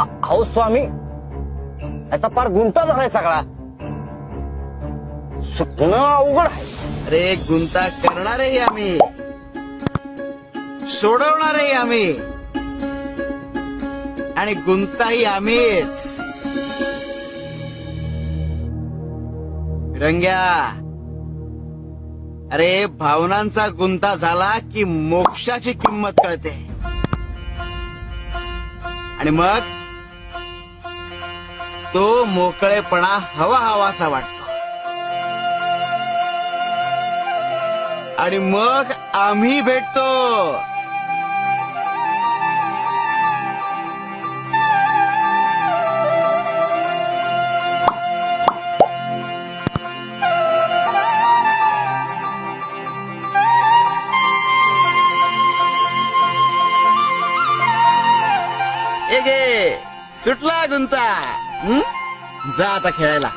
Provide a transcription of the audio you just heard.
अहो स्वामी, याचा पार गुंता झालाय सगळा. सुटणं अवघड आहे. अरे गुंता करणारही आम्ही, सोडवणारही आम्ही, आणि गुंताही आम्हीच. रंग्या, अरे भावनांचा गुंता झाला की मोक्षाची किंमत कळते. आणि मग तो मोकळेपणा हवा हवासा वाटतो. आणि मग आम्ही भेटतो. ए गे, सुटला गुंता. जा आता खेळायला.